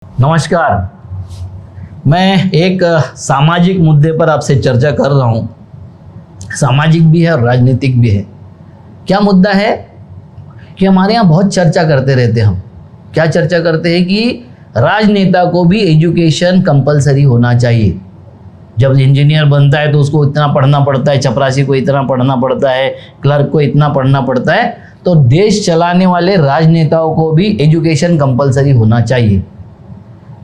नमस्कार। मैं एक सामाजिक मुद्दे पर आपसे चर्चा कर रहा हूँ। सामाजिक भी है और राजनीतिक भी है। क्या मुद्दा है कि हमारे यहाँ बहुत चर्चा करते रहते हैं। हम क्या चर्चा करते हैं कि राजनेता को भी एजुकेशन कंपलसरी होना चाहिए। जब इंजीनियर बनता है तो उसको इतना पढ़ना पड़ता है, चपरासी को इतना पढ़ना पड़ता है, क्लर्क को इतना पढ़ना पड़ता है। तो देश चलाने वाले राजनेताओं को भी एजुकेशन कंपलसरी होना चाहिए।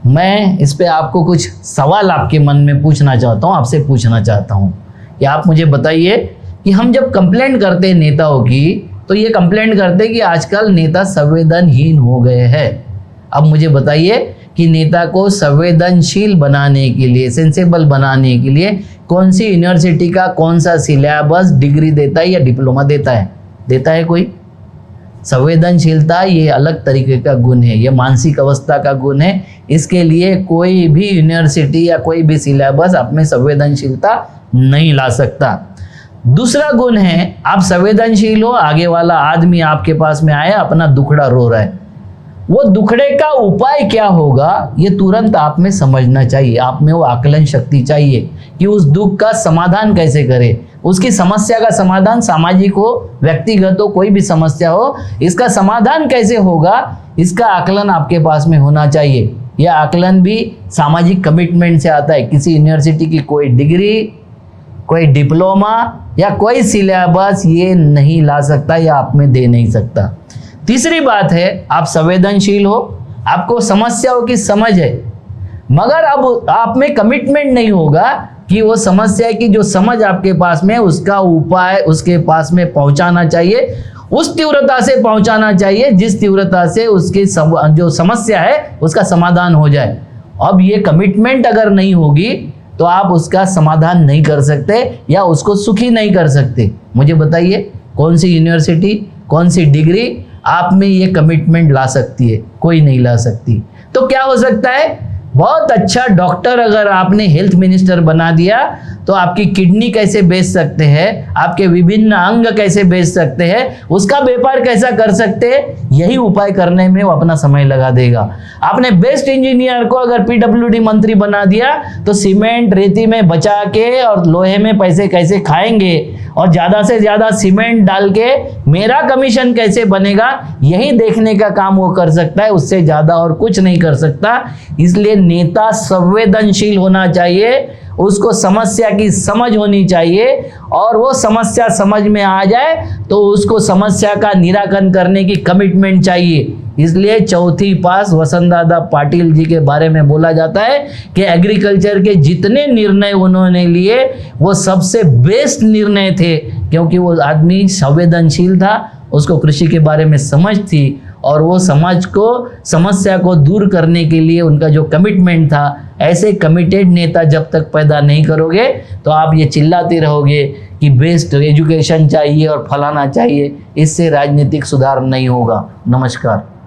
मैं इस पे आपको कुछ सवाल आपके मन में पूछना चाहता हूँ, आपसे पूछना चाहता हूँ कि आप मुझे बताइए कि हम जब कंप्लेंट करते हैं नेताओं की, तो ये कंप्लेंट करते हैं कि आजकल नेता संवेदनहीन हो गए हैं। अब मुझे बताइए कि नेता को संवेदनशील बनाने के लिए, सेंसेबल बनाने के लिए कौन सी यूनिवर्सिटी का कौन सा सिलेबस डिग्री देता है या डिप्लोमा देता है? देता है कोई? संवेदनशीलता ये अलग तरीके का गुण है, ये मानसिक अवस्था का गुण है। इसके लिए कोई भी यूनिवर्सिटी या कोई भी सिलेबस आप में संवेदनशीलता नहीं ला सकता। दूसरा गुण है, आप संवेदनशील हो, आगे वाला आदमी आपके पास में आया, अपना दुखड़ा रो रहा है, वो दुखड़े का उपाय क्या होगा ये तुरंत आप में समझना चाहिए। आप में वो आकलन शक्ति चाहिए कि उस दुख का समाधान कैसे करे। उसकी समस्या का समाधान सामाजिक हो, व्यक्तिगत हो, कोई भी समस्या हो, इसका समाधान कैसे होगा, इसका आकलन आपके पास में होना चाहिए। यह आकलन भी सामाजिक कमिटमेंट से आता है। किसी यूनिवर्सिटी की कोई डिग्री, कोई डिप्लोमा या कोई सिलेबस ये नहीं ला सकता या आप में दे नहीं सकता। तीसरी बात है, आप संवेदनशील हो, आपको समस्याओं की समझ है, मगर अब आप में कमिटमेंट नहीं होगा कि वो समस्या की जो समझ आपके पास में, उसका उपाय उसके पास में पहुंचाना चाहिए, उस तीव्रता से पहुंचाना चाहिए जिस तीव्रता से उसकी जो समस्या है उसका समाधान हो जाए। अब ये कमिटमेंट अगर नहीं होगी तो आप उसका समाधान नहीं कर सकते या उसको सुखी नहीं कर सकते। मुझे बताइए कौन सी यूनिवर्सिटी, कौन सी डिग्री आप में ये कमिटमेंट ला सकती है? कोई नहीं ला सकती। तो क्या हो सकता है, बहुत अच्छा डॉक्टर अगर आपने हेल्थ मिनिस्टर बना दिया तो आपकी किडनी कैसे बेच सकते हैं, आपके विभिन्न अंग कैसे बेच सकते हैं, उसका व्यापार कैसा कर सकते हैं, यही उपाय करने में वो अपना समय लगा देगा। आपने बेस्ट इंजीनियर को अगर पीडब्ल्यूडी मंत्री बना दिया तो सीमेंट रेती में बचा के और लोहे में पैसे कैसे खाएंगे और ज़्यादा से ज़्यादा सीमेंट डाल के मेरा कमीशन कैसे बनेगा, यही देखने का काम वो कर सकता है। उससे ज़्यादा और कुछ नहीं कर सकता। इसलिए नेता संवेदनशील होना चाहिए, उसको समस्या की समझ होनी चाहिए और वो समस्या समझ में आ जाए तो उसको समस्या का निराकरण करने की कमिटमेंट चाहिए। इसलिए चौथी पास वसंतदादा पाटिल जी के बारे में बोला जाता है कि एग्रीकल्चर के जितने निर्णय उन्होंने लिए वो सबसे बेस्ट निर्णय थे, क्योंकि वो आदमी संवेदनशील था, उसको कृषि के बारे में समझ थी और वो समाज को समस्या को दूर करने के लिए उनका जो कमिटमेंट था। ऐसे कमिटेड नेता जब तक पैदा नहीं करोगे तो आप ये चिल्लाते रहोगे कि बेस्ट एजुकेशन चाहिए और फलाना चाहिए, इससे राजनीतिक सुधार नहीं होगा। नमस्कार।